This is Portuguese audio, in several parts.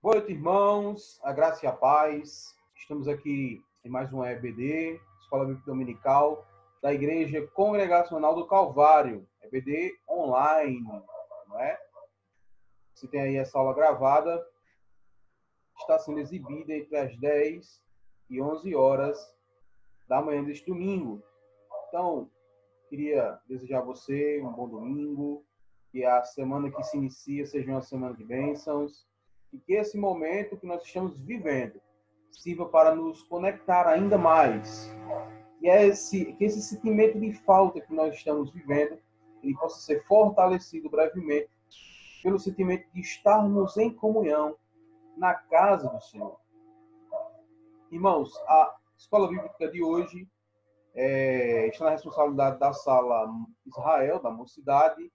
Boa noite, irmãos, a graça e a paz. Estamos aqui em mais um EBD, Escola Bíblica Dominical, da Igreja Congregacional do Calvário, EBD online, não é? Você tem aí essa aula gravada, está sendo exibida entre as 10 e 11 horas da manhã deste domingo. Então, queria desejar a você um bom domingo, que a semana que se inicia seja uma semana de bênçãos, e que esse momento que nós estamos vivendo sirva para nos conectar ainda mais. E que esse sentimento de falta que nós estamos vivendo, ele possa ser fortalecido brevemente pelo sentimento de estarmos em comunhão na casa do Senhor. Irmãos, a escola bíblica de hoje está na responsabilidade da Sala Israel, da Mocidade,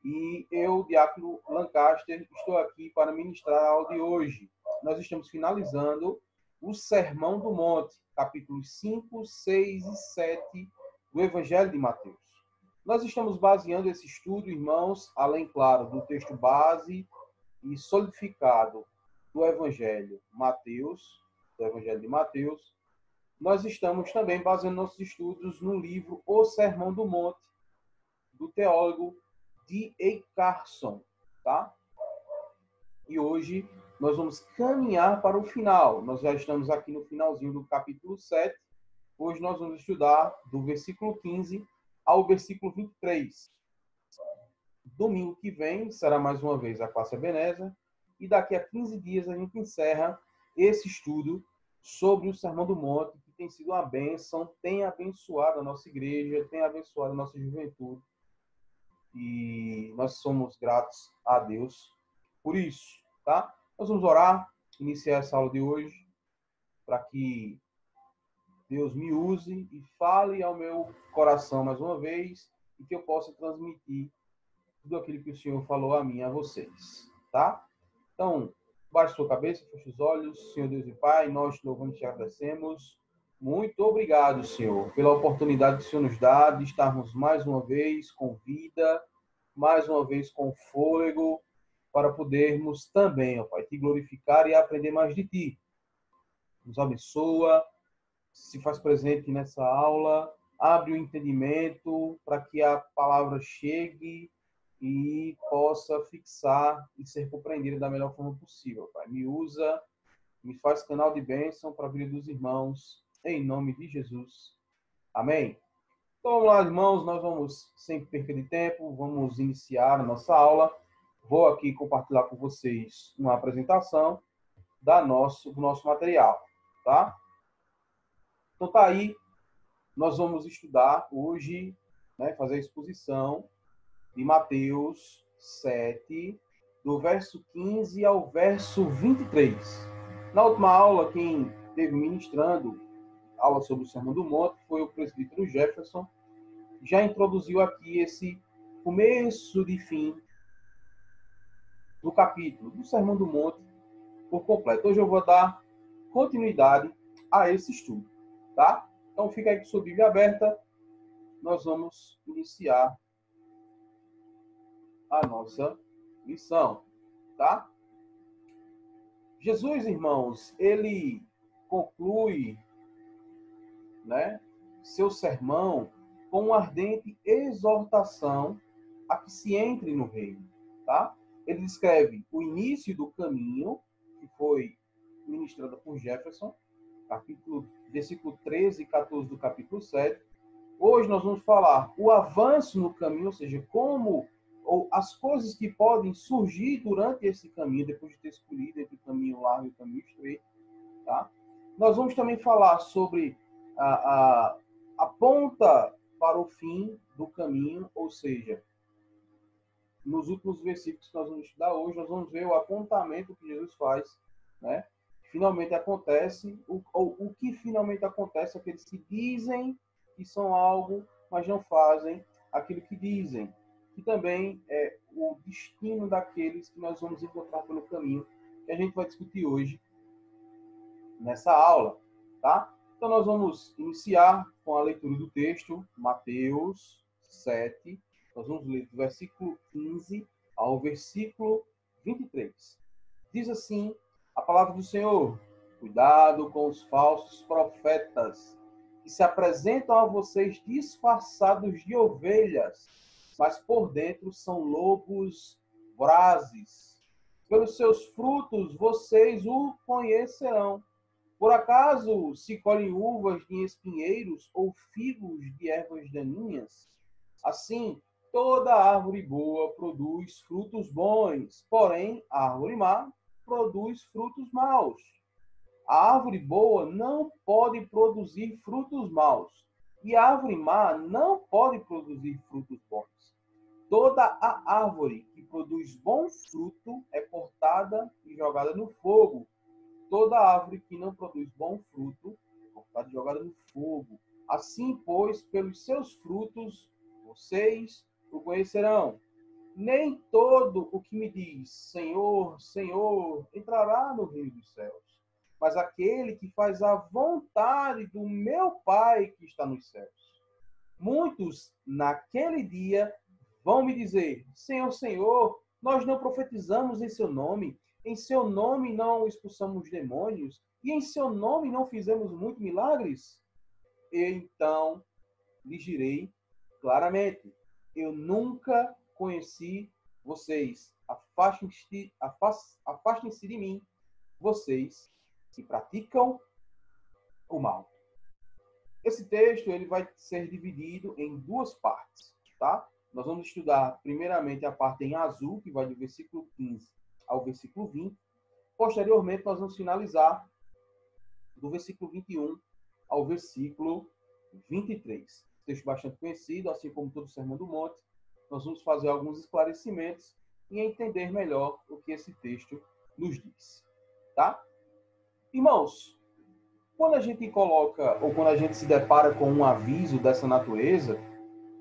e eu, Diácono Lancaster, estou aqui para ministrar a aula de hoje. Nós estamos finalizando o Sermão do Monte, capítulos 5, 6 e 7 do Evangelho de Mateus. Nós estamos baseando esse estudo, irmãos, além, claro, do texto base e solidificado do Evangelho de Mateus, nós estamos também baseando nossos estudos no livro O Sermão do Monte, do teólogo D.A. Carson, tá? E hoje nós vamos caminhar para o final. Nós já estamos aqui no finalzinho do capítulo 7. Hoje nós vamos estudar do versículo 15 ao versículo 23. Domingo que vem será mais uma vez a classe Ebenezer. E daqui a 15 dias a gente encerra esse estudo sobre o Sermão do Monte, que tem sido uma bênção, tem abençoado a nossa igreja, tem abençoado a nossa juventude. E nós somos gratos a Deus por isso, tá? Nós vamos orar, iniciar essa aula de hoje, para que Deus me use e fale ao meu coração mais uma vez, e que eu possa transmitir tudo aquilo que o Senhor falou a mim, a vocês, tá? Então, baixe sua cabeça, feche os olhos. Senhor Deus e Pai, nós te louvamos e te agradecemos. Muito obrigado, Senhor, pela oportunidade que o Senhor nos dá de estarmos mais uma vez com vida, mais uma vez com fôlego, para podermos também, ó Pai, te glorificar e aprender mais de Ti. Nos abençoa, se faz presente nessa aula, abre o entendimento para que a palavra chegue e possa fixar e ser compreendida da melhor forma possível, Pai. Me usa, me faz canal de bênção para a vida dos irmãos, em nome de Jesus. Amém? Então vamos lá, irmãos, nós vamos, sem perca de tempo, vamos iniciar a nossa aula. Vou aqui compartilhar com vocês uma apresentação do nosso material, tá? Então tá aí, nós vamos estudar hoje, né, fazer a exposição de Mateus 7, do verso 15 ao verso 23. Na última aula, quem esteve ministrando aula sobre o Sermão do Monte foi o presbítero Jefferson. Já introduziu aqui esse começo de fim do capítulo do Sermão do Monte por completo. Hoje eu vou dar continuidade a esse estudo, tá? Então fica aí com sua Bíblia aberta. Nós vamos iniciar a nossa lição, tá? Jesus, irmãos, ele conclui, né, seu sermão com uma ardente exortação a que se entre no reino, tá? Ele descreve o início do caminho, que foi ministrado por Jefferson, versículo 13 e 14 do capítulo 7. Hoje nós vamos falar o avanço no caminho, ou seja, como ou as coisas que podem surgir durante esse caminho, depois de ter escolhido entre o caminho largo e o caminho estreito, tá? Nós vamos também falar sobre a ponta para o fim do caminho, ou seja, nos últimos versículos que nós vamos estudar hoje, nós vamos ver o apontamento que Jesus faz, né? Finalmente acontece, o que finalmente acontece, aqueles que dizem que são algo, mas não fazem aquilo que dizem, que também é o destino daqueles que nós vamos encontrar pelo caminho, que a gente vai discutir hoje nessa aula, tá? Então nós vamos iniciar com a leitura do texto, Mateus 7, nós vamos ler do versículo 15 ao versículo 23. Diz assim A palavra do Senhor: cuidado com os falsos profetas, que se apresentam a vocês disfarçados de ovelhas, mas por dentro são lobos vorazes. Pelos seus frutos vocês o conhecerão. Por acaso se colhem uvas de espinheiros ou figos de ervas daninhas? Assim, toda árvore boa produz frutos bons, porém a árvore má produz frutos maus. A árvore boa não pode produzir frutos maus, e a árvore má não pode produzir frutos bons. Toda a árvore que produz bom fruto é cortada e jogada no fogo. Toda árvore que não produz bom fruto é cortada e jogada no fogo. Assim, pois, pelos seus frutos vocês o conhecerão. Nem todo o que me diz Senhor, Senhor, entrará no reino dos céus, mas aquele que faz a vontade do meu Pai que está nos céus. Muitos, naquele dia, vão me dizer: Senhor, Senhor, nós não profetizamos em seu nome não expulsamos demônios, e em seu nome não fizemos muitos milagres? E então lhes direi claramente: eu nunca conheci vocês. Afastem-se de mim, vocês que praticam o mal. Esse texto ele vai ser dividido em duas partes, tá? Nós vamos estudar primeiramente a parte em azul, que vai do versículo 15 ao versículo 20. Posteriormente, nós vamos finalizar do versículo 21 ao versículo 23. Texto bastante conhecido, assim como todo o Sermão do Monte. Nós vamos fazer alguns esclarecimentos e entender melhor o que esse texto nos diz, tá? Irmãos, quando a gente coloca, ou quando a gente se depara com um aviso dessa natureza,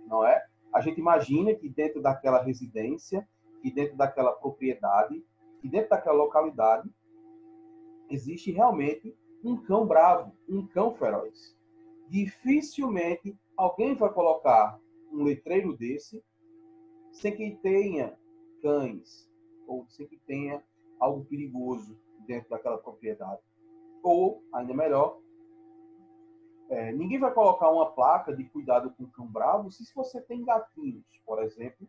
não é? A gente imagina que dentro daquela residência, que dentro daquela propriedade, que dentro daquela localidade, existe realmente um cão bravo, um cão feroz. Dificilmente alguém vai colocar um letreiro desse sem que tenha cães, ou sem que tenha algo perigoso dentro daquela propriedade. Ou, ainda melhor, ninguém vai colocar uma placa de cuidado com cão bravo se você tem gatinhos, por exemplo,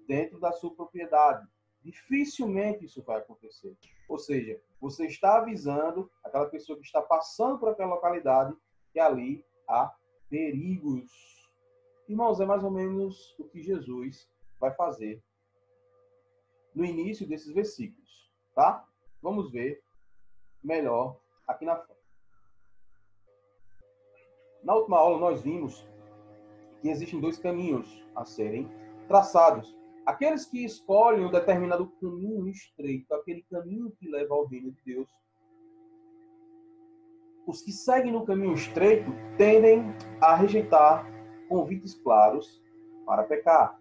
dentro da sua propriedade. Dificilmente isso vai acontecer. Ou seja, você está avisando aquela pessoa que está passando por aquela localidade que ali há perigos. Irmãos, é mais ou menos o que Jesus vai fazer no início desses versículos, tá? Vamos ver melhor aqui na frente. Na última aula nós vimos que existem dois caminhos a serem traçados. Aqueles que escolhem um determinado caminho estreito, aquele caminho que leva ao reino de Deus, os que seguem no caminho estreito tendem a rejeitar convites claros para pecar.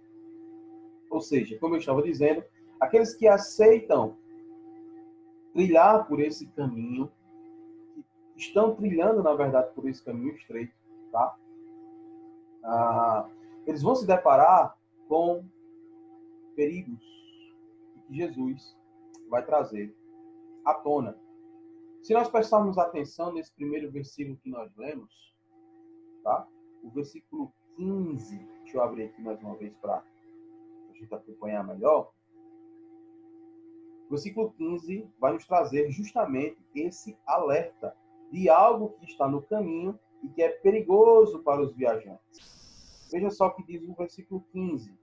Ou seja, como eu estava dizendo, aqueles que aceitam trilhar por esse caminho, que estão trilhando, na verdade, por esse caminho estreito, tá? Eles vão se deparar com perigos que Jesus vai trazer à tona. Se nós prestarmos atenção nesse primeiro versículo que nós lemos, tá? O versículo 15, deixa eu abrir aqui mais uma vez para a gente acompanhar melhor. O versículo 15 vai nos trazer justamente esse alerta de algo que está no caminho e que é perigoso para os viajantes. Veja só o que diz o versículo 15.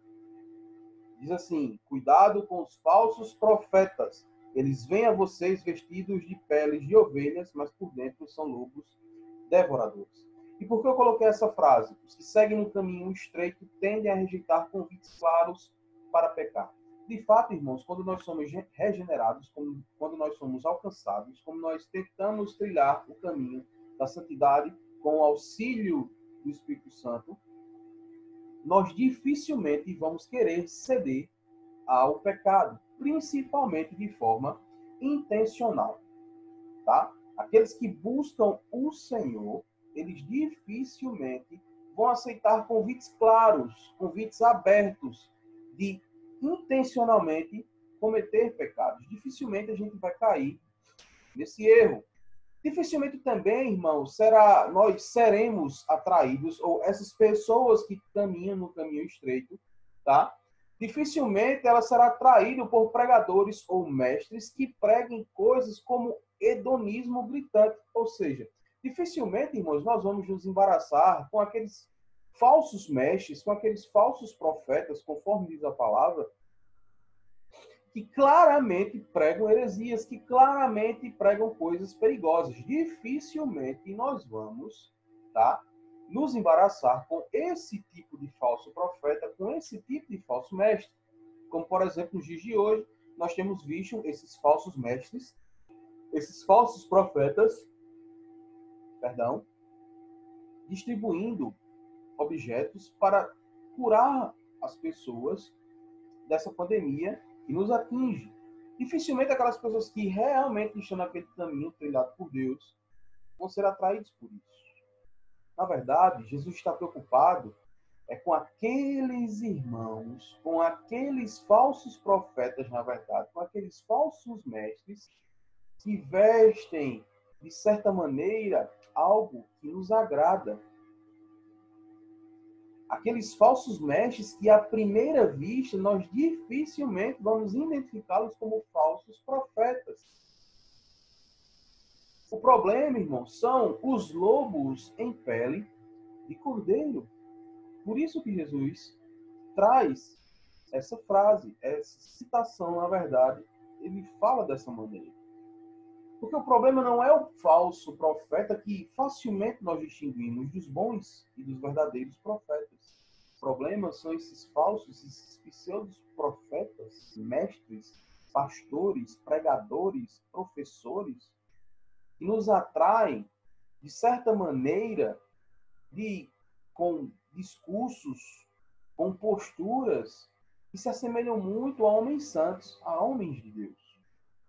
Diz assim: cuidado com os falsos profetas. Eles vêm a vocês vestidos de peles de ovelhas, mas por dentro são lobos devoradores. E por que eu coloquei essa frase? Os que seguem no caminho estreito tendem a rejeitar convites claros para pecar. De fato, irmãos, quando nós somos regenerados, quando nós somos alcançados, como nós tentamos trilhar o caminho da santidade com o auxílio do Espírito Santo, nós dificilmente vamos querer ceder ao pecado, principalmente de forma intencional, tá? Aqueles que buscam o Senhor, eles dificilmente vão aceitar convites claros, convites abertos de intencionalmente cometer pecados. Dificilmente a gente vai cair nesse erro. Dificilmente também, irmãos, nós seremos atraídos, ou essas pessoas que caminham no caminho estreito, tá? Dificilmente ela será atraída por pregadores ou mestres que preguem coisas como hedonismo gritante. Ou seja, dificilmente, irmãos, nós vamos nos embaraçar com aqueles falsos mestres, com aqueles falsos profetas, conforme diz a palavra, que claramente pregam heresias, que claramente pregam coisas perigosas. Dificilmente nós vamos, tá, nos embaraçar com esse tipo de falso profeta, com esse tipo de falso mestre. Como, por exemplo, nos dias de hoje, nós temos visto esses falsos mestres, esses falsos profetas, perdão, distribuindo objetos para curar as pessoas dessa pandemia que nos atinge. Dificilmente aquelas pessoas que realmente estão naquele caminho trilhado por Deus vão ser atraídos por isso. Na verdade, Jesus está preocupado com aqueles irmãos, com aqueles falsos profetas, na verdade, com aqueles falsos mestres que vestem, de certa maneira, algo que nos agrada. Aqueles falsos mestres que, à primeira vista, nós dificilmente vamos identificá-los como falsos profetas. O problema, irmão, são os lobos em pele de cordeiro. Por isso que Jesus traz essa frase, essa citação, na verdade, ele fala dessa maneira. Porque o problema não é o falso profeta, que facilmente nós distinguimos dos bons e dos verdadeiros profetas. O problema são esses falsos, esses pseudos profetas, mestres, pastores, pregadores, professores, que nos atraem, de certa maneira, com discursos, com posturas que se assemelham muito a homens santos, a homens de Deus.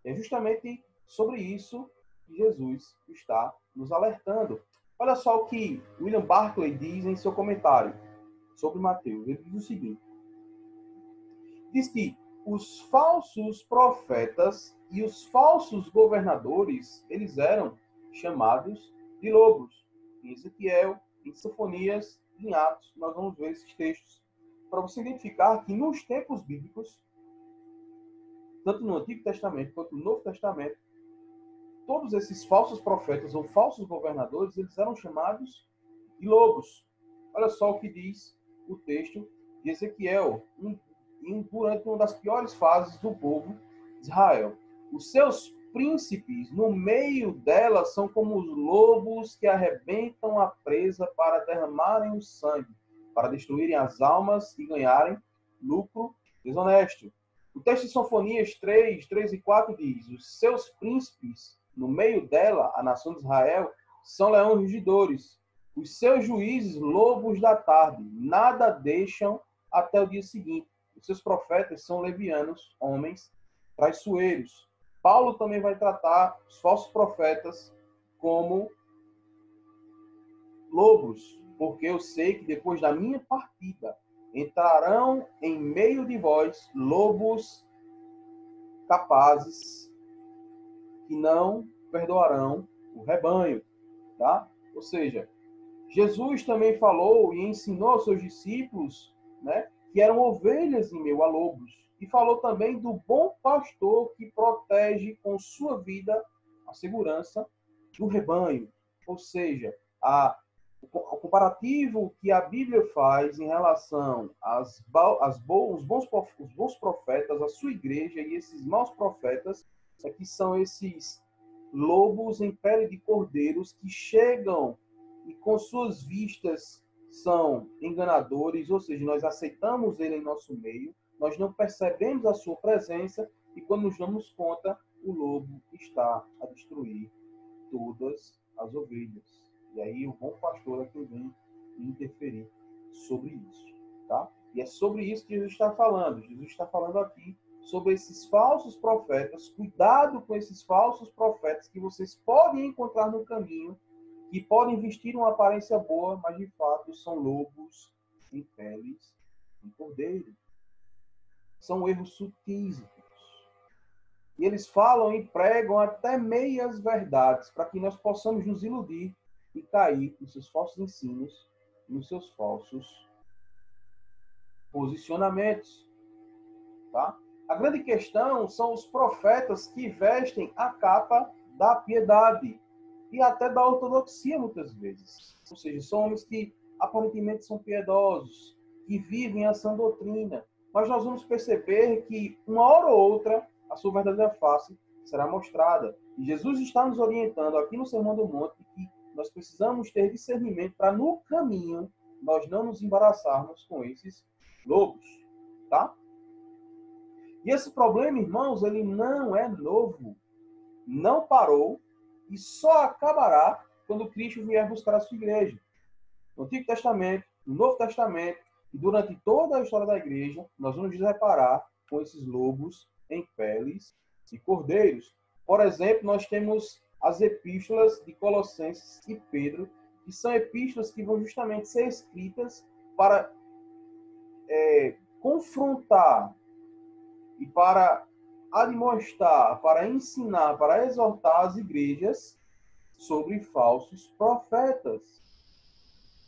É justamente sobre isso que Jesus está nos alertando. Olha só o que William Barclay diz em seu comentário sobre Mateus. Ele diz o seguinte: diz que os falsos profetas e os falsos governadores, eles eram chamados de lobos. Em Ezequiel, em Sofonias, em Atos, nós vamos ver esses textos para você identificar que nos tempos bíblicos, tanto no Antigo Testamento quanto no Novo Testamento, todos esses falsos profetas ou falsos governadores, eles eram chamados de lobos. Olha só o que diz o texto de Ezequiel, durante uma das piores fases do povo de Israel. Os seus príncipes, no meio dela, são como os lobos que arrebentam a presa para derramarem o sangue, para destruírem as almas e ganharem lucro desonesto. O texto de Sofonias 3 e 4 diz: os seus príncipes, no meio dela, a nação de Israel, são leões rugidores. Os seus juízes, lobos da tarde, nada deixam até o dia seguinte. Os seus profetas são levianos, homens traiçoeiros. Paulo também vai tratar os falsos profetas como lobos, porque eu sei que depois da minha partida entrarão em meio de vós lobos capazes que não perdoarão o rebanho, tá? Ou seja, Jesus também falou e ensinou aos seus discípulos, né, que eram ovelhas em meio a lobos. E falou também do bom pastor que protege com sua vida a segurança do rebanho. Ou seja, o comparativo que a Bíblia faz em relação os bons profetas, a sua igreja e esses maus profetas, é que são esses lobos em pele de cordeiros que chegam e com suas vistas são enganadores, ou seja, nós aceitamos ele em nosso meio, nós não percebemos a sua presença e quando nos damos conta, o lobo está a destruir todas as ovelhas. E aí o bom pastor é quem vem interferir sobre isso, tá? E é sobre isso que Jesus está falando. Jesus está falando aqui sobre esses falsos profetas. Cuidado com esses falsos profetas que vocês podem encontrar no caminho, que podem vestir uma aparência boa, mas de fato são lobos em peles de cordeiro. São erros sutis. E eles falam e pregam até meias verdades para que nós possamos nos iludir e cair nos seus falsos ensinos, nos seus falsos posicionamentos. Tá? A grande questão são os profetas que vestem a capa da piedade e até da ortodoxia, muitas vezes. Ou seja, são homens que aparentemente são piedosos, que vivem a sã doutrina. Mas nós vamos perceber que, uma hora ou outra, a sua verdadeira face será mostrada. E Jesus está nos orientando aqui no Sermão do Monte que nós precisamos ter discernimento para, no caminho, nós não nos embaraçarmos com esses lobos. Tá? E esse problema, irmãos, ele não é novo. Não parou e só acabará quando Cristo vier buscar a sua igreja. No Antigo Testamento, no Novo Testamento e durante toda a história da igreja, nós vamos nos deparar com esses lobos em peles de cordeiros. Por exemplo, nós temos as epístolas de Colossenses e Pedro, que são epístolas que vão justamente ser escritas para confrontar e para admoestar, para ensinar, para exortar as igrejas sobre falsos profetas.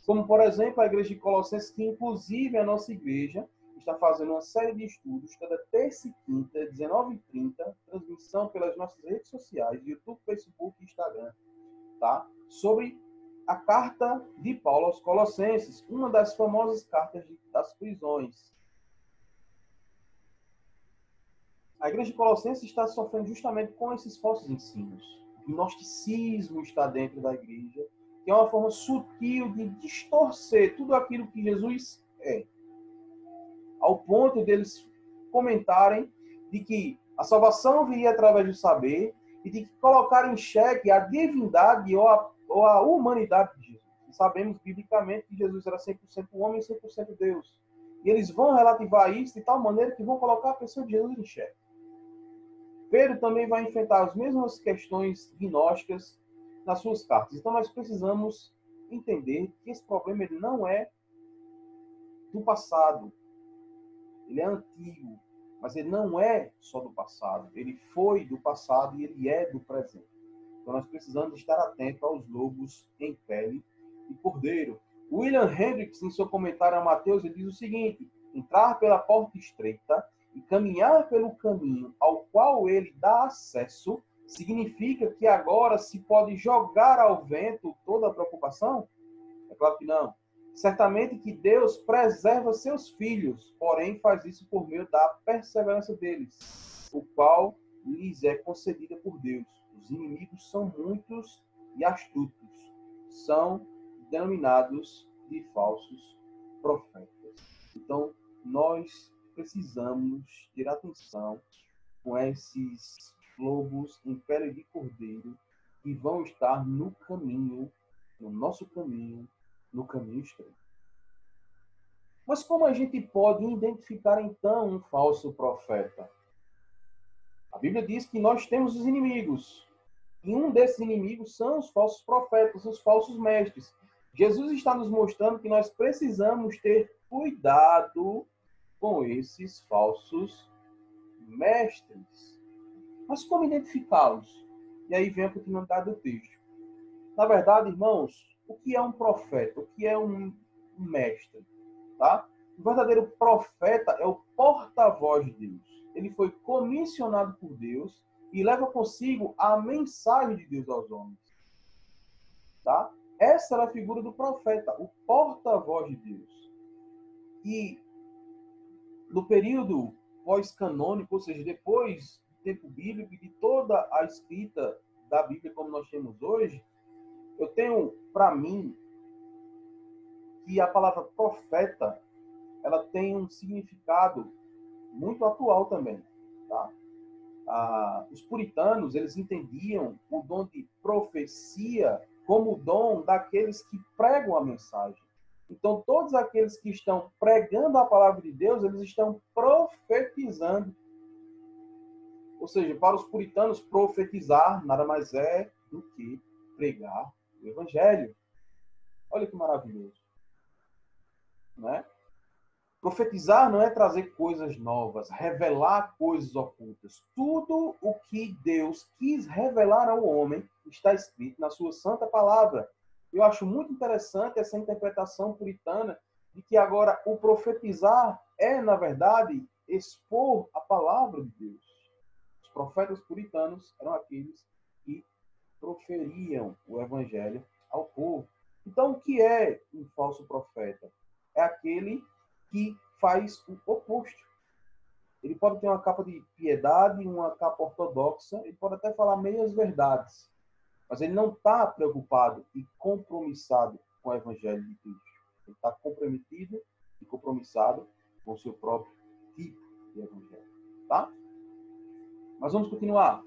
Como, por exemplo, a igreja de Colossenses, que inclusive a nossa igreja está fazendo uma série de estudos, cada terça e quinta, 19h30, transmissão pelas nossas redes sociais, YouTube, Facebook e Instagram, tá? Sobre a carta de Paulo aos Colossenses, uma das famosas cartas das prisões. A igreja de Colossenses está sofrendo justamente com esses falsos ensinos. O gnosticismo está dentro da igreja, que é uma forma sutil de distorcer tudo aquilo que Jesus é. Ao ponto deles comentarem de que a salvação viria através do saber e de colocar em xeque a divindade ou a humanidade de Jesus. E sabemos biblicamente que Jesus era 100% homem e 100% Deus. E eles vão relativar isso de tal maneira que vão colocar a pessoa de Jesus em xeque. Pedro também vai enfrentar as mesmas questões gnósticas nas suas cartas. Então nós precisamos entender que esse problema ele não é do passado. Ele é antigo, mas ele não é só do passado. Ele foi do passado e ele é do presente. Então nós precisamos estar atentos aos lobos em pele e cordeiro. William Hendricks, em seu comentário a Mateus, ele diz o seguinte: entrar pela porta estreita e caminhar pelo caminho ao qual ele dá acesso, significa que agora se pode jogar ao vento toda a preocupação? É claro que não. Certamente que Deus preserva seus filhos, porém faz isso por meio da perseverança deles, o qual lhes é concedida por Deus. Os inimigos são muitos e astutos. São denominados de falsos profetas. Então, nós precisamos ter atenção com esses lobos em pele de cordeiro que vão estar no caminho, no nosso caminho, no caminho estreito. Mas como a gente pode identificar então um falso profeta? A Bíblia diz que nós temos os inimigos. E um desses inimigos são os falsos profetas, os falsos mestres. Jesus está nos mostrando que nós precisamos ter cuidado com esses falsos mestres. Mas como identificá-los? E aí vem a continuidade do texto. Na verdade, irmãos, o que é um profeta? O que é um mestre? Tá? O verdadeiro profeta é o porta-voz de Deus. Ele foi comissionado por Deus e leva consigo a mensagem de Deus aos homens. Tá? Essa era a figura do profeta, o porta-voz de Deus. E no período pós-canônico, ou seja, depois do tempo bíblico e de toda a escrita da Bíblia como nós temos hoje, eu tenho para mim que a palavra profeta ela tem um significado muito atual também. Tá? Os puritanos eles entendiam o dom de profecia como o dom daqueles que pregam a mensagem. Então, todos aqueles que estão pregando a palavra de Deus, eles estão profetizando. Ou seja, para os puritanos, profetizar nada mais é do que pregar o Evangelho. Olha que maravilhoso. Né? Profetizar não é trazer coisas novas, revelar coisas ocultas. Tudo o que Deus quis revelar ao homem está escrito na sua santa palavra. Eu acho muito interessante essa interpretação puritana de que agora o profetizar é, na verdade, expor a palavra de Deus. Os profetas puritanos eram aqueles que proferiam o evangelho ao povo. Então, o que é um falso profeta? É aquele que faz o oposto. Ele pode ter uma capa de piedade, uma capa ortodoxa, ele pode até falar meias verdades, mas ele não está preocupado e compromissado com o evangelho de Cristo. Ele está comprometido e compromissado com o seu próprio tipo de evangelho. Tá? Mas vamos continuar.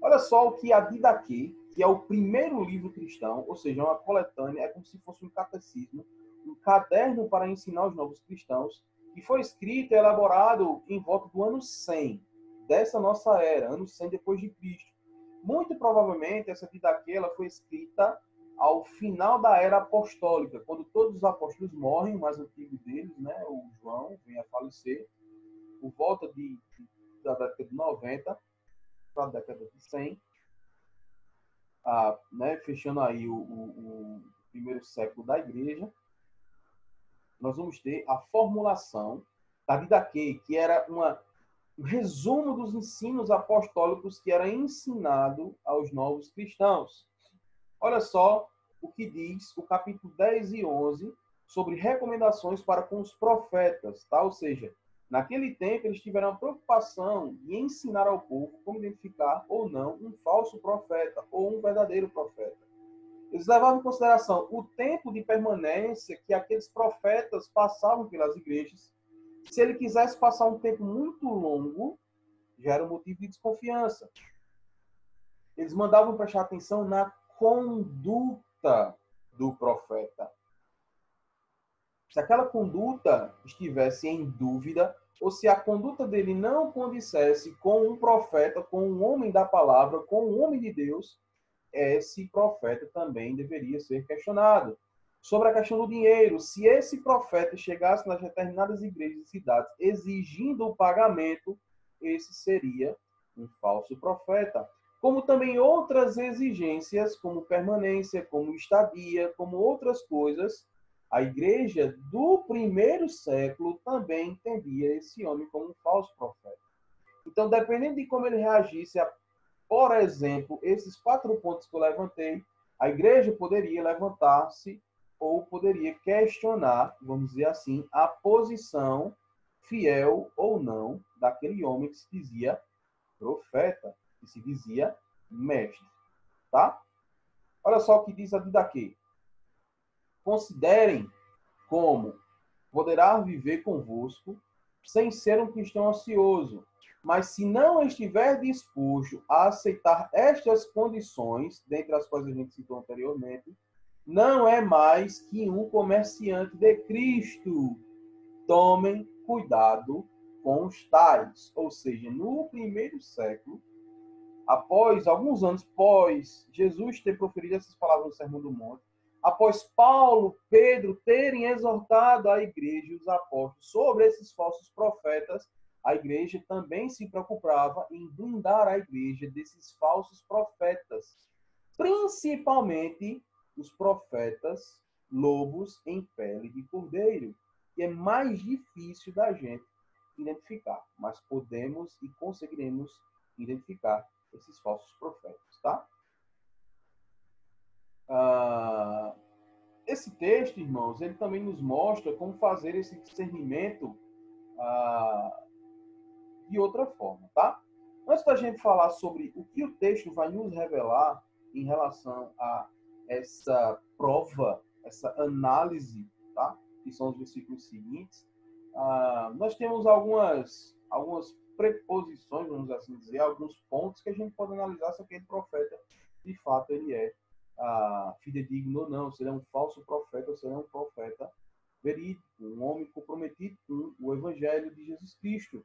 Olha só o que a Didaquê, que é o primeiro livro cristão, ou seja, uma coletânea, é como se fosse um catecismo, um caderno para ensinar os novos cristãos, que foi escrito e elaborado em volta do ano 100 dessa nossa era, ano 100 depois de Cristo. Muito provavelmente essa Didaquê ela foi escrita ao final da era apostólica, quando todos os apóstolos morrem, o mais antigo deles, né, o João, vem a falecer, por volta da década de 90 para a década de 100, né, fechando aí o primeiro século da igreja, nós vamos ter a formulação da Didaquê, que era um resumo dos ensinos apostólicos que era ensinado aos novos cristãos. Olha só o que diz o capítulo 10 e 11 sobre recomendações para com os profetas, tá? Ou seja, naquele tempo eles tiveram a preocupação de ensinar ao povo como identificar ou não um falso profeta ou um verdadeiro profeta. Eles levavam em consideração o tempo de permanência que aqueles profetas passavam pelas igrejas. Se ele quisesse passar um tempo muito longo, já era um motivo de desconfiança. Eles mandavam prestar atenção na conduta do profeta. Se aquela conduta estivesse em dúvida, ou se a conduta dele não condissesse com um profeta, com um homem da palavra, com um homem de Deus, esse profeta também deveria ser questionado. Sobre a questão do dinheiro, se esse profeta chegasse nas determinadas igrejas e cidades exigindo o pagamento, esse seria um falso profeta. Como também outras exigências, como permanência, como estadia, como outras coisas, a igreja do primeiro século também entendia esse homem como um falso profeta. Então, dependendo de como ele reagisse a, por exemplo, esses 4 pontos que eu levantei, a igreja poderia levantar-se ou poderia questionar, vamos dizer assim, a posição fiel ou não daquele homem que se dizia profeta, que se dizia mestre. Tá? Olha só o que diz a Didaquê. Considerem como poderá viver convosco sem ser um cristão ansioso, mas se não estiver disposto a aceitar estas condições, dentre as quais a gente citou anteriormente, não é mais que um comerciante de Cristo. Tomem cuidado com os tais. Ou seja, no primeiro século, após alguns anos após Jesus ter proferido essas palavras no Sermão do Monte, após Paulo, Pedro terem exortado a igreja e os apóstolos sobre esses falsos profetas, a igreja também se preocupava em blindar a igreja desses falsos profetas, principalmente os profetas lobos em pele de cordeiro, que é mais difícil da gente identificar, mas podemos e conseguiremos identificar esses falsos profetas, tá? Esse texto, irmãos, ele também nos mostra como fazer esse discernimento de outra forma, tá? Antes da gente falar sobre o que o texto vai nos revelar em relação a essa prova, essa análise, tá? Que são os versículos seguintes, nós temos algumas preposições, vamos assim dizer, alguns pontos que a gente pode analisar se aquele profeta, de fato, ele é fidedigno ou não, se ele é um falso profeta ou se ele é um profeta verídico, um homem comprometido com o evangelho de Jesus Cristo.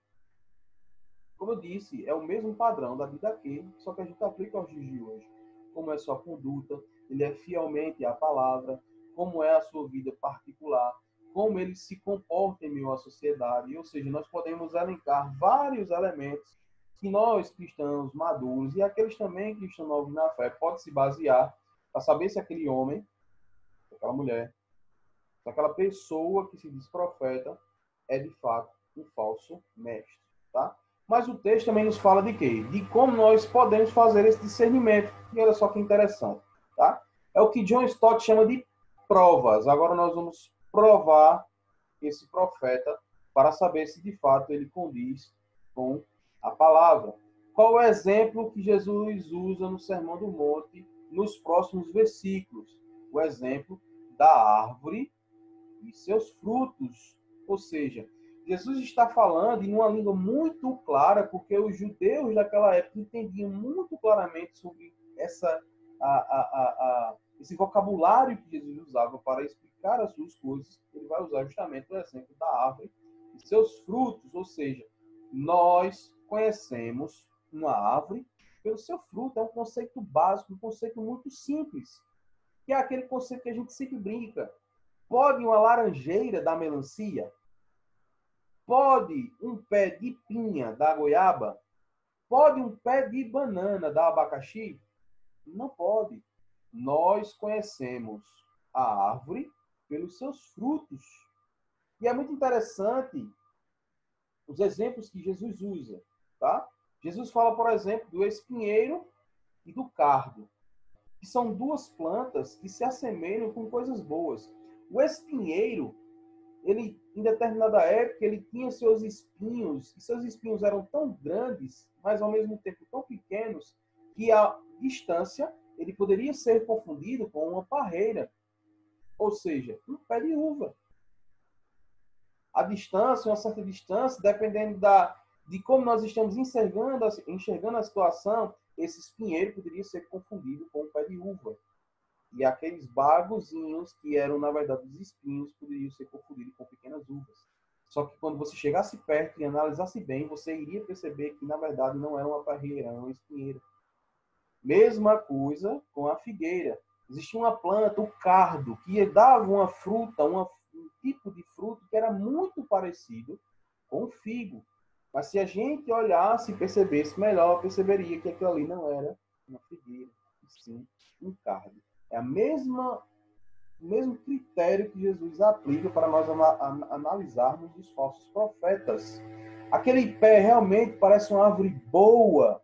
Como eu disse, é o mesmo padrão da vida aqui, só que a gente aplica aos dias de hoje. Como é sua conduta, ele é fielmente à palavra, como é a sua vida particular, como ele se comporta em meio à sociedade. Ou seja, nós podemos elencar vários elementos que nós, cristãos maduros, e aqueles também que estão novos na fé, pode se basear para saber se aquele homem, se aquela mulher, se aquela pessoa que se diz profeta é de fato um falso mestre, tá? Mas o texto também nos fala de quê? De como nós podemos fazer esse discernimento. E olha só que interessante, tá? É o que John Stott chama de provas. Agora nós vamos provar esse profeta para saber se de fato ele condiz com a palavra. Qual é o exemplo que Jesus usa no Sermão do Monte nos próximos versículos? O exemplo da árvore e seus frutos. Ou seja, Jesus está falando em uma língua muito clara, porque os judeus daquela época entendiam muito claramente sobre esse vocabulário que Jesus usava para explicar as suas coisas. Ele vai usar justamente o exemplo da árvore e seus frutos. Ou seja, nós conhecemos uma árvore pelo seu fruto. É um conceito básico, um conceito muito simples, que é aquele conceito que a gente sempre brinca. Pode uma laranjeira dar melancia? Pode um pé de pinha dar goiaba? Pode um pé de banana dar abacaxi? Não pode. Nós conhecemos a árvore pelos seus frutos. E é muito interessante os exemplos que Jesus usa, tá? Jesus fala, por exemplo, do espinheiro e do cardo, que são duas plantas que se assemelham com coisas boas. O espinheiro, ele, em determinada época, ele tinha seus espinhos, e seus espinhos eram tão grandes, mas ao mesmo tempo tão pequenos, que a distância ele poderia ser confundido com uma parreira, ou seja, um pé de uva. A distância, uma certa distância, dependendo de como nós estamos enxergando a situação, esse espinheiro poderia ser confundido com um pé de uva. E aqueles bagozinhos, que eram, na verdade, os espinhos, poderiam ser confundidos com pequenas uvas. Só que quando você chegasse perto e analisasse bem, você iria perceber que, na verdade, não era uma parreira, era uma espinheira. Mesma coisa com a figueira. Existia uma planta, o cardo, que dava uma fruta, um tipo de fruto que era muito parecido com o figo. Mas se a gente olhasse e percebesse melhor, perceberia que aquilo ali não era uma figueira, e sim um cardo. É o mesmo critério que Jesus aplica para nós analisarmos os falsos profetas. Aquele pé realmente parece uma árvore boa.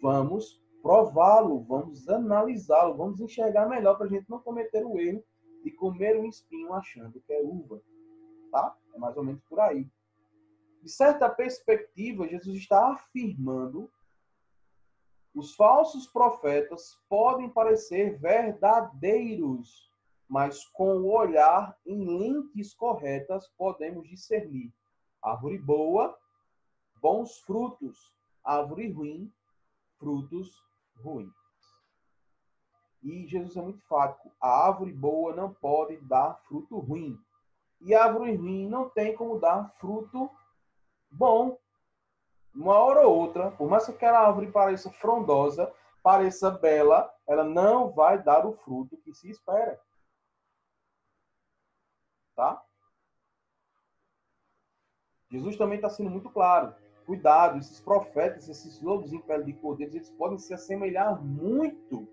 Vamos prová-lo, vamos analisá-lo, vamos enxergar melhor para a gente não cometer o erro de comer um espinho achando que é uva. Tá? É mais ou menos por aí. De certa perspectiva, Jesus está afirmando os falsos profetas podem parecer verdadeiros, mas com o olhar em lentes corretas podemos discernir árvore boa, bons frutos, árvore ruim, frutos ruins. E Jesus é muito enfático. A árvore boa não pode dar fruto ruim. E a árvore ruim não tem como dar fruto bom. Uma hora ou outra, por mais que aquela árvore pareça frondosa, pareça bela, ela não vai dar o fruto que se espera. Tá? Jesus também está sendo muito claro. Cuidado, esses profetas, esses lobos em pele de cordeiro, eles podem se assemelhar muito.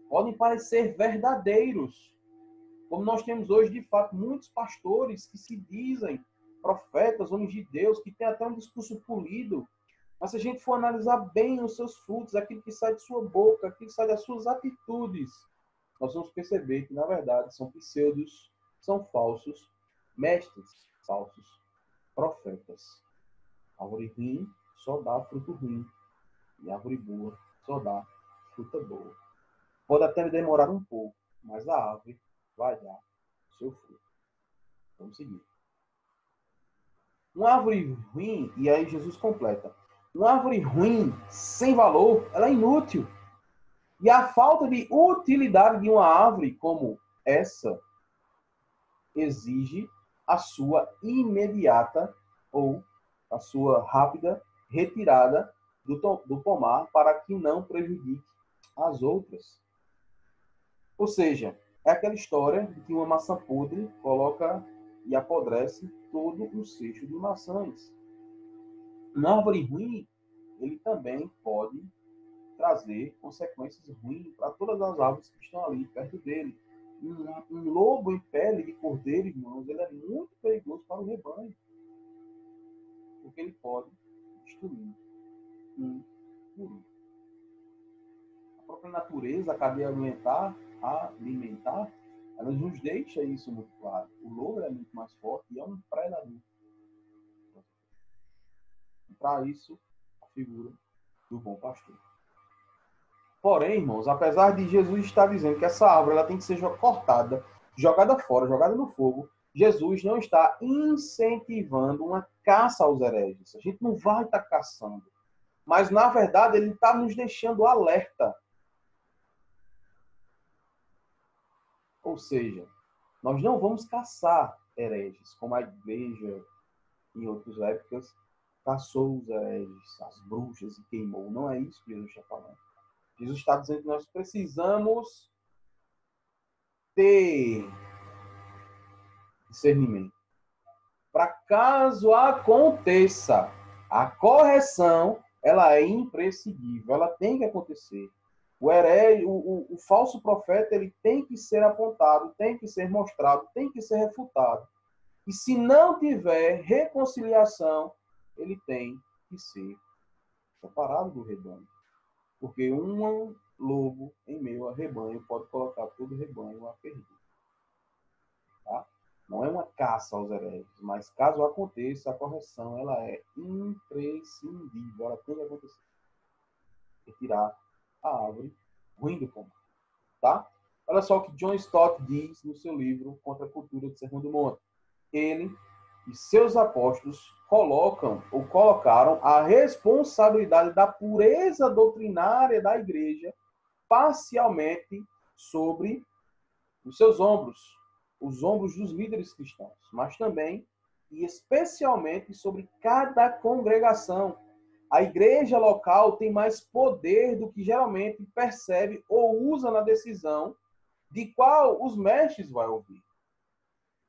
Podem parecer verdadeiros. Como nós temos hoje, de fato, muitos pastores que se dizem profetas, homens de Deus, que têm até um discurso polido. Mas se a gente for analisar bem os seus frutos, aquilo que sai de sua boca, aquilo que sai das suas atitudes, nós vamos perceber que, na verdade, são pseudos, são falsos mestres, falsos profetas. A árvore ruim só dá fruto ruim. E a árvore boa só dá fruta boa. Pode até demorar um pouco, mas a árvore vai dar o seu fruto. Vamos seguir. Uma árvore ruim, e aí Jesus completa, uma árvore ruim, sem valor, ela é inútil. E a falta de utilidade de uma árvore como essa exige a sua imediata ou a sua rápida retirada do pomar para que não prejudique as outras. Ou seja, É aquela história de que uma maçã podre coloca e apodrece todo um cesto de maçãs. Uma árvore ruim, ele também pode trazer consequências ruins para todas as árvores que estão ali perto dele. Um lobo em pele de cordeiro, irmãos, ele é muito perigoso para o rebanho, porque ele pode destruir um por um. A própria natureza, a cadeia alimentar, ela nos deixa isso muito claro. O lobo é muito mais forte e é um predador. E para isso, a figura do bom pastor. Porém, irmãos, apesar de Jesus estar dizendo que essa árvore ela tem que ser cortada, jogada fora, jogada no fogo, Jesus não está incentivando uma caça aos hereges. A gente não vai estar caçando. Mas, na verdade, ele está nos deixando alerta. Ou seja, nós não vamos caçar hereges, como a igreja, em outras épocas, caçou os hereges, as bruxas e queimou. Não é isso que Jesus está falando. Jesus está dizendo que nós precisamos ter discernimento. Para caso aconteça, a correção ela é imprescindível, ela tem que acontecer. O herege, o falso profeta, ele tem que ser apontado, tem que ser mostrado, tem que ser refutado. E se não tiver reconciliação, ele tem que ser separado do rebanho. Porque um lobo em meio a rebanho pode colocar todo o rebanho a perder. Tá? Não é uma caça aos hereges, mas caso aconteça, a correção ela é imprescindível, ela tem que acontecer. Retirar a árvore ruim do caminho. Tá? Olha só o que John Stott diz no seu livro Contra a Cultura do Sermão do Monte. Ele e seus apóstolos colocaram a responsabilidade da pureza doutrinária da igreja parcialmente sobre os seus ombros, os ombros dos líderes cristãos, mas também e especialmente sobre cada congregação. A igreja local tem mais poder do que geralmente percebe ou usa na decisão de qual os mestres vai ouvir.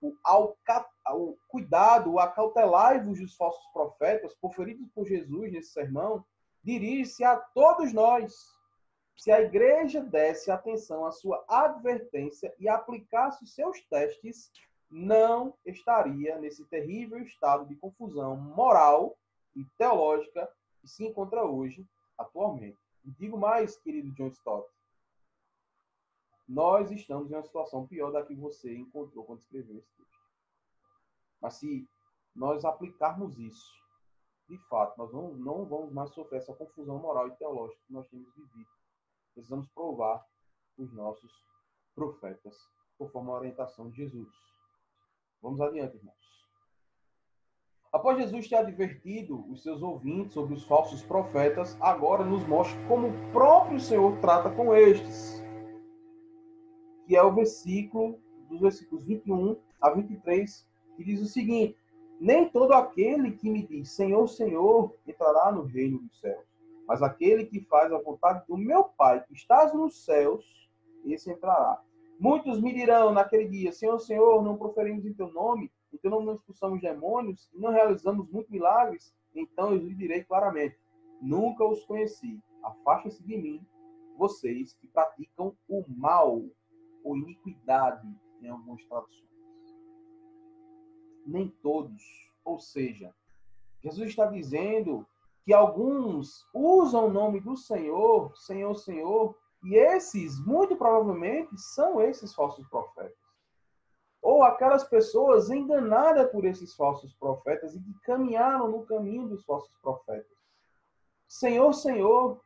O cuidado, o acautelai-vos dos falsos profetas, proferidos por Jesus nesse sermão, dirige-se a todos nós. Se a igreja desse atenção à sua advertência e aplicasse os seus testes, não estaria nesse terrível estado de confusão moral e teológica que se encontra hoje, atualmente. E digo mais, querido John Stott, nós estamos em uma situação pior da que você encontrou quando escreveu esse texto. Mas se nós aplicarmos isso, de fato, nós não vamos mais sofrer essa confusão moral e teológica que nós temos vivido. Precisamos provar os nossos profetas, conforme a orientação de Jesus. Vamos adiante, irmãos. Após Jesus ter advertido os seus ouvintes sobre os falsos profetas, agora nos mostra como o próprio Senhor trata com estes, que é o versículo, dos versículos 21 a 23, que diz o seguinte: nem todo aquele que me diz Senhor, Senhor, entrará no reino dos céus, mas aquele que faz a vontade do meu Pai, que estás nos céus, esse entrará. Muitos me dirão naquele dia, Senhor, Senhor, não proferimos em teu nome não expulsamos demônios e não realizamos muitos milagres? Então eu lhe direi claramente, nunca os conheci. Afastem-se de mim, vocês que praticam o mal, ou iniquidade, em algumas traduções. Nem todos. Ou seja, Jesus está dizendo que alguns usam o nome do Senhor, Senhor, Senhor, e esses, muito provavelmente, são esses falsos profetas. Ou aquelas pessoas enganadas por esses falsos profetas e que caminharam no caminho dos falsos profetas. Senhor, Senhor,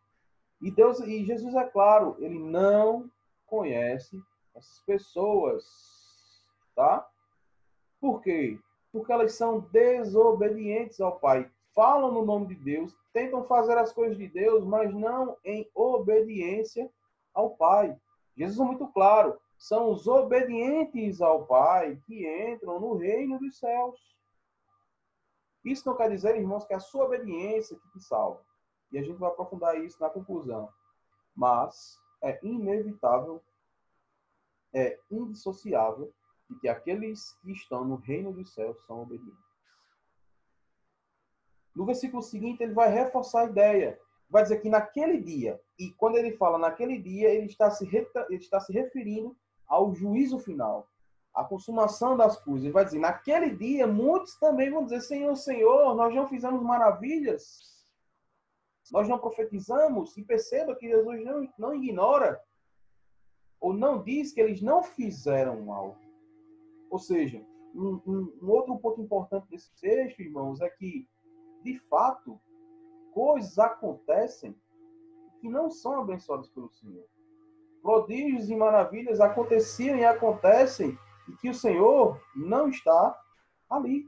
e Jesus é claro, ele não conhece essas pessoas, tá? Por quê? Porque elas são desobedientes ao Pai. Falam no nome de Deus, tentam fazer as coisas de Deus, mas não em obediência ao Pai. Jesus é muito claro. São os obedientes ao Pai que entram no reino dos céus. Isso não quer dizer, irmãos, que é a sua obediência que te salva. E a gente vai aprofundar isso na conclusão. Mas é inevitável é indissociável de que aqueles que estão no reino dos céus são obedientes. No versículo seguinte, ele vai reforçar a ideia. Vai dizer que naquele dia, e quando ele fala naquele dia, ele está se referindo ao juízo final, à consumação das coisas. Ele vai dizer, naquele dia, muitos também vão dizer, Senhor, Senhor, nós não fizemos maravilhas, nós não profetizamos, e perceba que Jesus não ignora, ou não diz que eles não fizeram mal. Ou seja, um outro ponto importante desse texto, irmãos, é que, de fato, coisas acontecem que não são abençoadas pelo Senhor. Prodígios e maravilhas aconteciam e acontecem e que o Senhor não está ali.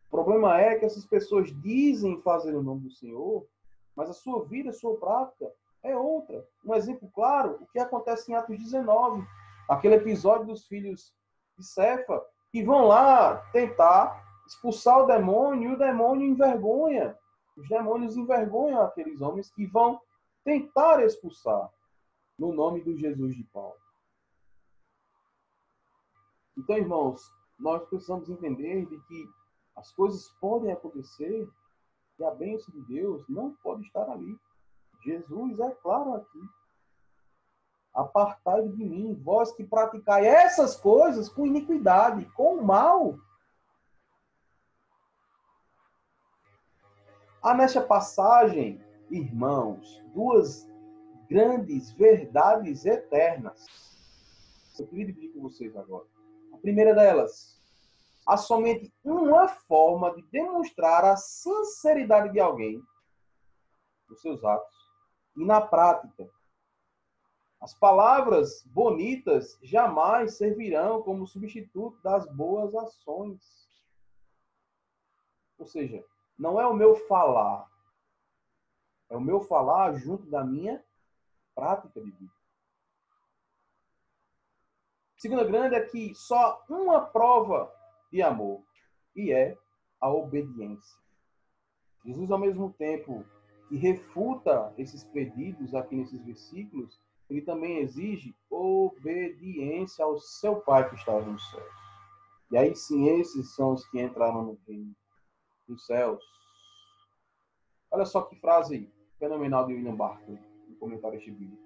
O problema é que essas pessoas dizem fazer o nome do Senhor, mas a sua vida, a sua prática é outra. Um exemplo claro, o que acontece em Atos 19, aquele episódio dos filhos de Cefa, que vão lá tentar expulsar o demônio, e o demônio envergonha. Os demônios envergonham aqueles homens que vão tentar expulsar no nome do Jesus de Paulo. Então, irmãos, nós precisamos entender de que as coisas podem acontecer e a bênção de Deus não pode estar ali. Jesus é claro aqui. Apartai-vos de mim, vós que praticai essas coisas com iniquidade, com o mal. Há nesta passagem, irmãos, duas grandes verdades eternas. Eu queria dividir com vocês agora. A primeira delas, há somente uma forma de demonstrar a sinceridade de alguém nos seus atos e na prática. As palavras bonitas jamais servirão como substituto das boas ações. Ou seja, não é o meu falar, é o meu falar junto da minha prática de vida. Segunda grande é que só uma prova de amor, e é a obediência. Jesus, ao mesmo tempo que refuta esses pedidos aqui nesses versículos, ele também exige obediência ao seu Pai que está nos céus. E aí sim, esses são os que entraram no reino dos céus. Olha só que frase fenomenal de William Barclay, no comentário deste vídeo.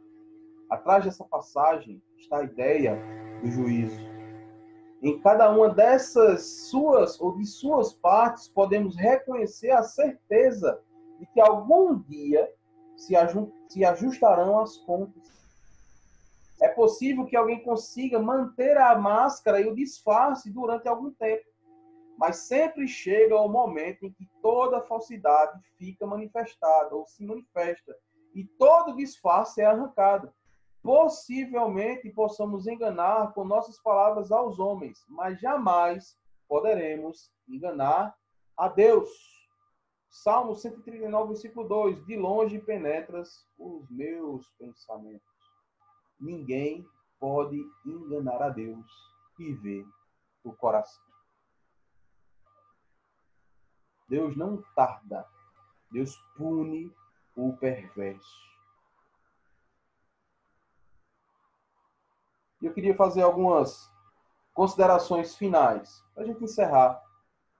Atrás dessa passagem está a ideia do juízo. Em cada uma dessas suas ou de suas partes, podemos reconhecer a certeza de que algum dia se ajustarão as contas. É possível que alguém consiga manter a máscara e o disfarce durante algum tempo, mas sempre chega o momento em que toda falsidade fica manifestada ou se manifesta e todo disfarce é arrancado. Possivelmente possamos enganar com nossas palavras aos homens, mas jamais poderemos enganar a Deus. Salmo 139, versículo 2. De longe penetras os meus pensamentos. Ninguém pode enganar a Deus e ver o coração. Deus não tarda. Deus pune o perverso. E eu queria fazer algumas considerações finais para a gente encerrar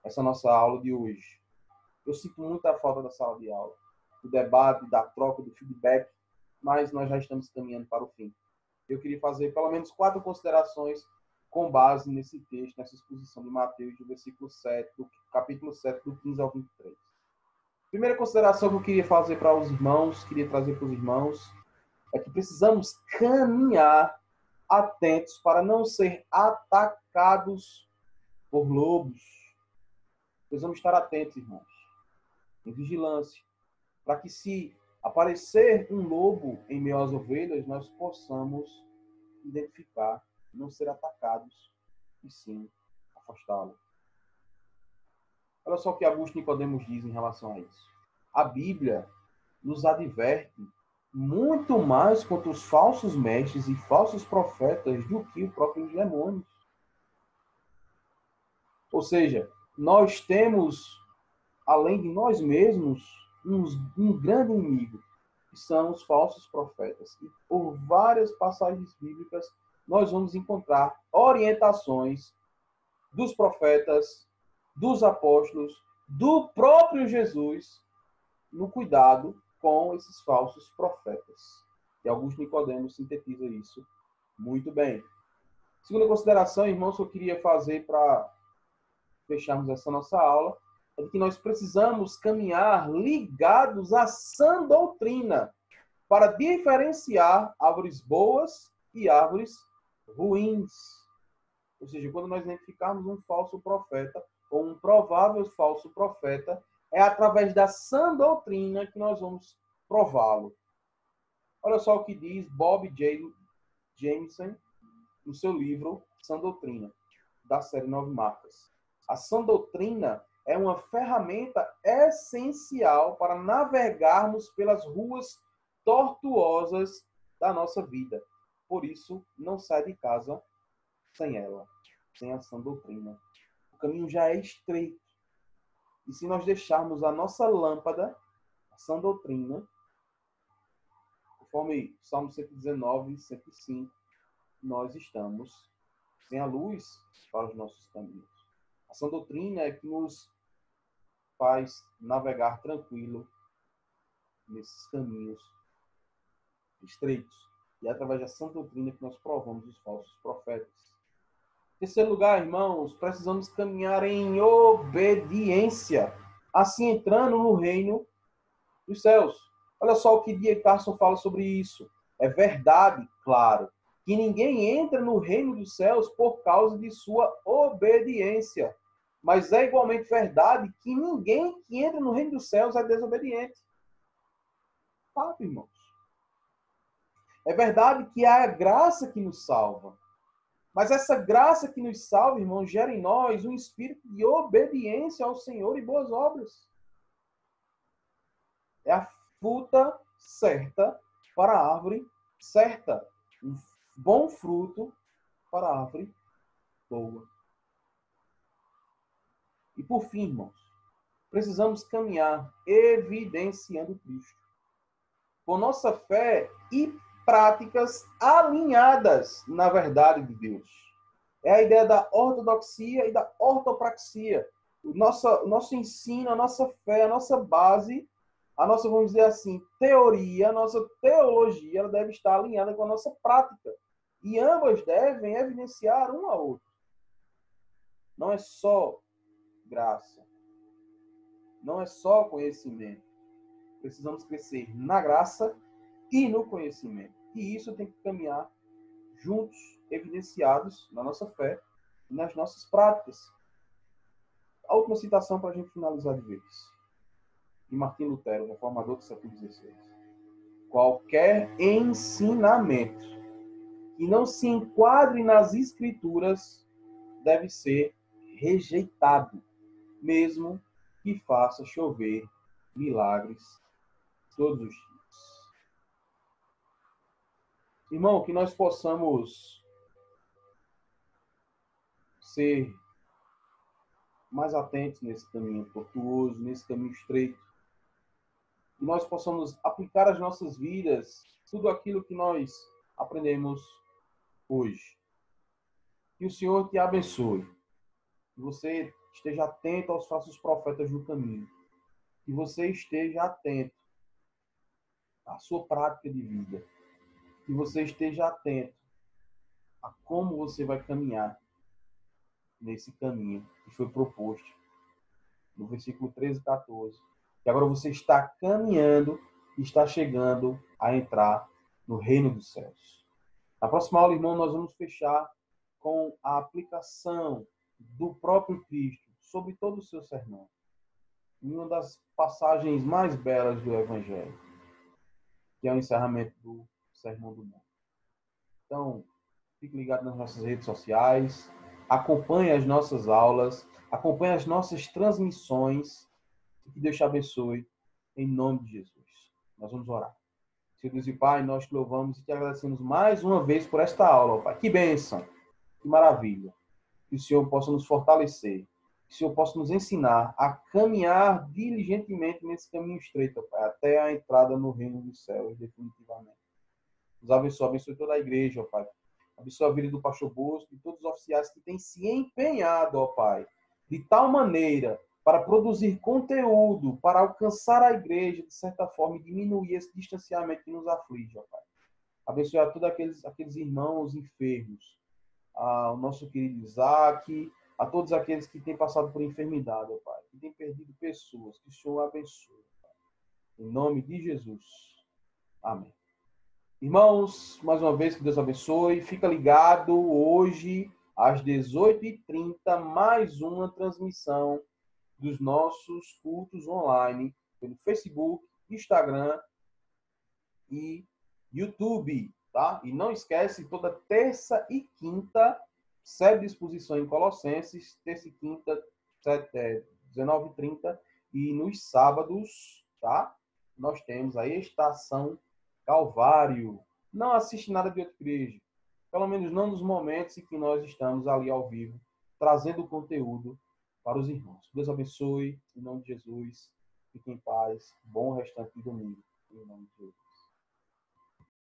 essa nossa aula de hoje. Eu sinto muita falta da sala de aula, do debate, da troca, do feedback, mas nós já estamos caminhando para o fim. Eu queria fazer pelo menos 4 considerações com base nesse texto, nessa exposição de Mateus, do versículo 7, do capítulo 7, do 15 ao 23. Primeira consideração que eu queria fazer para os irmãos, queria trazer para os irmãos, é que precisamos caminhar atentos para não ser atacados por lobos. Precisamos estar atentos, irmãos, em vigilância, para que se aparecer um lobo em meio às ovelhas, nós possamos identificar, não ser atacados, e sim afastá-lo. Olha só o que Augusto Nicodemos diz em relação a isso. A Bíblia nos adverte muito mais contra os falsos mestres e falsos profetas do que os próprios demônios. Ou seja, nós temos, além de nós mesmos, um grande inimigo, que são os falsos profetas. E por várias passagens bíblicas, nós vamos encontrar orientações dos profetas, dos apóstolos, do próprio Jesus, no cuidado com esses falsos profetas. E Augusto Nicodemos sintetiza isso muito bem. Segunda consideração, irmãos, que eu queria fazer para fecharmos essa nossa aula, é que nós precisamos caminhar ligados à sã doutrina para diferenciar árvores boas e árvores ruins. Ou seja, quando nós identificarmos um falso profeta ou um provável falso profeta, é através da sã doutrina que nós vamos prová-lo. Olha só o que diz Bob Jameson no seu livro Sã Doutrina, da série 9 Marcas. A sã doutrina é uma ferramenta essencial para navegarmos pelas ruas tortuosas da nossa vida. Por isso, não sai de casa sem ela, sem a sã doutrina. O caminho já é estreito. E se nós deixarmos a nossa lâmpada, a sã doutrina, conforme Salmo 119 e 105, nós estamos sem a luz para os nossos caminhos. A sã doutrina é que nos faz navegar tranquilo nesses caminhos estreitos. E é através da sã doutrina que nós provamos os falsos profetas. Em terceiro lugar, irmãos, precisamos caminhar em obediência, assim entrando no reino dos céus. Olha só o que D. Carson fala sobre isso. É verdade, claro, que ninguém entra no reino dos céus por causa de sua obediência. Mas é igualmente verdade que ninguém que entra no reino dos céus é desobediente. Fato, irmãos. É verdade que há a graça que nos salva. Mas essa graça que nos salva, irmãos, gera em nós um espírito de obediência ao Senhor e boas obras. É a fruta certa para a árvore certa. Um bom fruto para a árvore boa. E por fim, irmãos, precisamos caminhar evidenciando Cristo. Com nossa fé e práticas alinhadas na verdade de Deus. É a ideia da ortodoxia e da ortopraxia. O nosso ensino, a nossa fé, a nossa base, a nossa, vamos dizer assim, teoria, a nossa teologia, ela deve estar alinhada com a nossa prática. E ambas devem evidenciar um ao outro. Não é só graça. Não é só conhecimento. Precisamos crescer na graça e no conhecimento. E isso tem que caminhar juntos, evidenciados na nossa fé e nas nossas práticas. A última citação para a gente finalizar de vez. De Martim Lutero, reformador do século XVI. Qualquer ensinamento que não se enquadre nas Escrituras deve ser rejeitado, mesmo que faça chover milagres todos os dias. Irmão, que nós possamos ser mais atentos nesse caminho tortuoso, nesse caminho estreito. Que nós possamos aplicar às nossas vidas tudo aquilo que nós aprendemos hoje. Que o Senhor te abençoe. Que você esteja atento aos falsos profetas no caminho. Que você esteja atento à sua prática de vida. Que você esteja atento a como você vai caminhar nesse caminho que foi proposto no versículo 13 e 14. E agora você está caminhando e está chegando a entrar no reino dos céus. Na próxima aula, irmão, nós vamos fechar com a aplicação do próprio Cristo sobre todo o seu sermão. Em uma das passagens mais belas do Evangelho, que é o encerramento do Sermão do Monte. Então, fique ligado nas nossas redes sociais, acompanhe as nossas aulas, acompanhe as nossas transmissões, e que Deus te abençoe, em nome de Jesus. Nós vamos orar. Senhor Deus e Pai, nós te louvamos e te agradecemos mais uma vez por esta aula, Pai. Que bênção, que maravilha. Que o Senhor possa nos fortalecer, Que o Senhor possa nos ensinar a caminhar diligentemente nesse caminho estreito, ó Pai, até a entrada no reino dos céus, definitivamente. Nos abençoe toda a igreja, ó Pai. Abençoe a vida do pastor Bosco e todos os oficiais que têm se empenhado, ó Pai, de tal maneira para produzir conteúdo, para alcançar a igreja, de certa forma, e diminuir esse distanciamento que nos aflige, ó Pai. Abençoe a todos aqueles irmãos enfermos, ao nosso querido Isaac, a todos aqueles que têm passado por enfermidade, ó Pai, que têm perdido pessoas, que o Senhor abençoe, Pai. Em nome de Jesus. Amém. Irmãos, mais uma vez, que Deus abençoe. Fica ligado hoje, às 18h30, mais uma transmissão dos nossos cultos online pelo Facebook, Instagram e YouTube, tá? E não esquece, toda terça e quinta, sede de exposição em Colossenses, terça e quinta, 19h30, e nos sábados, tá? Nós temos a Estação Calvário. Não assiste nada de outra igreja, pelo menos não nos momentos em que nós estamos ali ao vivo, trazendo conteúdo para os irmãos. Deus abençoe, em nome de Jesus. Fiquem em paz. Bom restante de domingo. Em nome de Jesus.